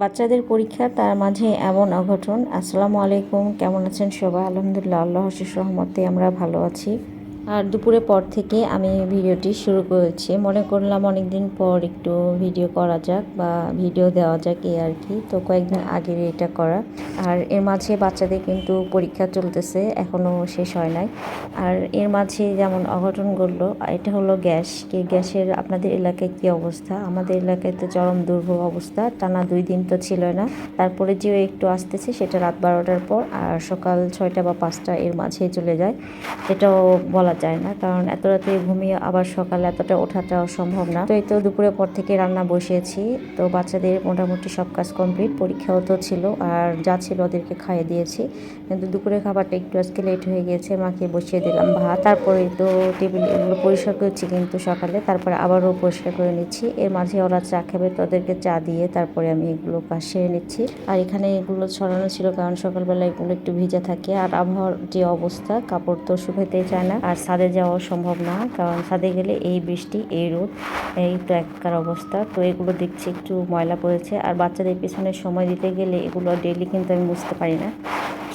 বাচ্চাদের পরীক্ষা তার মাঝে এমন অঘটন। আসসালামু আলাইকুম, কেমন আছেন সবাই? আলহামদুলিল্লাহ, আল্লাহর অশেষ রহমতে আমরা ভালো আছি। আর দুপুরের পর থেকে আমি ভিডিওটি শুরু করেছি, মনে করলাম অনেকদিন পর একটু ভিডিও করা যাক বা ভিডিও দেওয়া যাক এই আর কি। তো কয়েকদিন আগের এটা করা। আর এর মাঝে বাচ্চাদের কিন্তু পরীক্ষা চলতেছে, এখনও শেষ হয় নাই। আর এর মাঝে যেমন অঘটন ঘটলো, এটা হলো গ্যাসের আপনাদের এলাকায় কি অবস্থা? আমাদের এলাকায় তো চরম দুর্ভোগ অবস্থা, টানা 2 দিন তো ছিল না। তারপরে যে একটু আসতেছে সেটা রাত 12টার পর, আর সকাল 6টা বা 5টা এর মাঝেই চলে যায়। এটাও বলা যায় না, কারণ এত রাতে ঘুমিয়ে আবার সকালে এতটা ওঠাটাও সম্ভব না। তো এই তো দুপুরের পর থেকে রান্না বসিয়েছি। তো বাচ্চাদের মোটামুটি সব কাজ কমপ্লিট, পরীক্ষাও তো ছিল, আর যা ছিল ওদেরকে খাইয়ে দিয়েছি। কিন্তু দুপুরের খাবারটা একটু আজকে লেট হয়ে গিয়েছে, মাকে বসিয়ে দিলাম ভাত। তারপরে তো টেবিল এগুলো পরিষ্কার করছি কিন্তু সকালে, তারপরে আবারও পরিষ্কার করে নিচ্ছি। এর মাঝে ওরা চা খাবে, তো ওদেরকে চা দিয়ে তারপরে আমি এগুলো কাজ সেরে নিচ্ছি। আর এখানে এগুলো ছড়ানো ছিল, কারণ সকালবেলা এগুলো একটু ভিজা থাকে। আর আবহাওয়ার যে অবস্থা, কাপড় তো শুকাতেই চায় না, আর ছাদে যাওয়া সম্ভব না, কারণ ছাদে গেলে এই বৃষ্টি এই রোদ, এই তো একার অবস্থা। তো এগুলো দেখছি একটু ময়লা পড়েছে, আর বাচ্চাদের পিছনে সময় দিতে গেলে এগুলো ডেইলি কিন্তু আমি বুঝতে পারি না।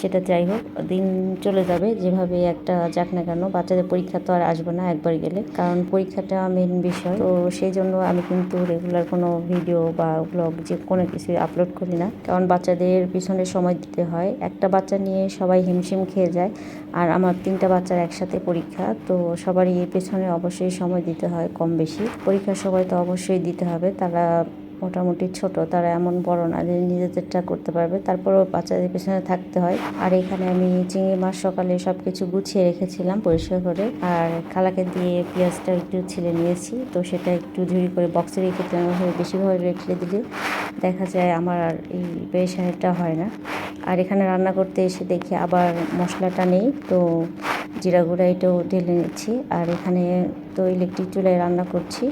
সেটা যাই হোক, দিন চলে যাবে যেভাবে একটা যাক না কেন। বাচ্চাদের পরীক্ষা তো আর আসবে না একবার গেলে, কারণ পরীক্ষাটা মেন বিষয়। তো সেই জন্য আমি কিন্তু রেগুলার কোনো ভিডিও বা ব্লগ যে কোনো কিছু আপলোড করি না, কারণ বাচ্চাদের পিছনে সময় দিতে হয়। একটা বাচ্চা নিয়ে সবাই হিমশিম খেয়ে যায়, আর আমার 3টা বাচ্চার একসাথে পরীক্ষা, তো সবারই এর পেছনে অবশ্যই সময় দিতে হয় কম বেশি। পরীক্ষার সময় তো অবশ্যই দিতে হবে, তারা মোটামুটি ছোট, তারা এমন বড় না যে নিজেদেরটা করতে পারবে, তারপরেও বাচ্চাদের পেছনে থাকতে হয়। আর এখানে আমি চিংড়ি মাছ সকালে সব কিছু গুছিয়ে রেখেছিলাম পরিষ্কার করে, আর খালাকে দিয়ে পেঁয়াজটা একটু ছিলে নিয়েছি। তো সেটা একটু ঝুড়ি করে বক্সে রেখে দিলাম, বেশিভাবে রেখে দিলে দেখা যায় আমার আর এই পেরেশানিটা হয় না। আর এখানে রান্না করতে এসে দেখি আবার মশলাটা নেই, তো জিরা গুঁড়া এটাও ঢেলে নিচ্ছি। আর এখানে তো ইলেকট্রিক চুলায় রান্না করছি,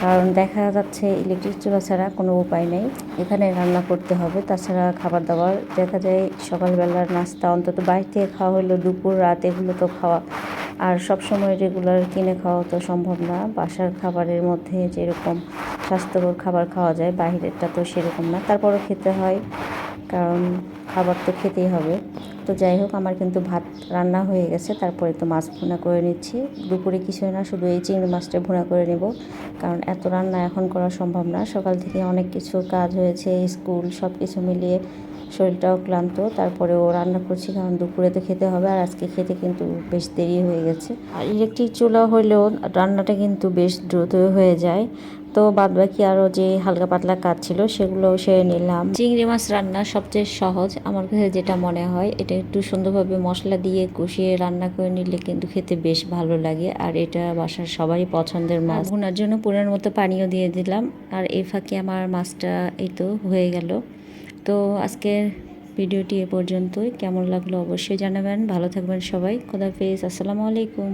কারণ দেখা যাচ্ছে ইলেকট্রিক চুলা ছাড়া কোনো উপায় নেই, এখানে রান্না করতে হবে। তাছাড়া খাবার দাবার দেখা যায় সকালবেলার নাস্তা অন্তত বাইরে থেকে খাওয়া হলো, দুপুর রাত এগুলো তো খাওয়া, আর সব সময় রেগুলার কিনে খাওয়া তো সম্ভব না। বাসার খাবারের মধ্যে যেরকম স্বাস্থ্যকর খাবার খাওয়া যায়, বাইরেরটা তো সেরকম না, তারপরও খেতে হয়, কারণ খাবার তো খেতেই হবে। তো যাই হোক, আমার কিন্তু ভাত রান্না হয়ে গেছে, তারপরে তো মাছ ভুনা করে নিচ্ছি। দুপুরে কিছুই না, শুধু এই চিংড়ি মাছটা ভুনা করে নেব, কারণ এত রান্না এখন করা সম্ভব না। সকাল থেকে অনেক কিছু কাজ হয়েছে, স্কুল সব কিছু মিলিয়ে শরীরটাও ক্লান্ত, তারপরেও রান্না করছি, কারণ দুপুরে তো খেতে হবে। আর আজকে খেতে কিন্তু বেশ দেরি হয়ে গেছে। আর ইলেকট্রিক চুলা হলেও রান্নাটা কিন্তু বেশ দ্রুত হয়ে যায়। তো বাদবাকি আরও যে হালকা পাতলা কাজ ছিল সেগুলো সেরে নিলাম। চিংড়ি মাছ রান্না সবচেয়ে সহজ আমার কাছে যেটা মনে হয়, এটা একটু সুন্দরভাবে মশলা দিয়ে কষিয়ে রান্না করে নিলে কিন্তু খেতে বেশ ভালো লাগে। আর এটা বাসার সবারই পছন্দের মাছ। ভুনার জন্য পরিমাণ মতো পানিও দিয়ে দিলাম, আর এই ফাঁকে আমার মাছটা এই তো হয়ে গেল। তো আজকের ভিডিওটি এ পর্যন্তই, কেমন লাগলো অবশ্যই জানাবেন। ভালো থাকবেন সবাই, খোদা হাফেজ, আসসালামু আলাইকুম।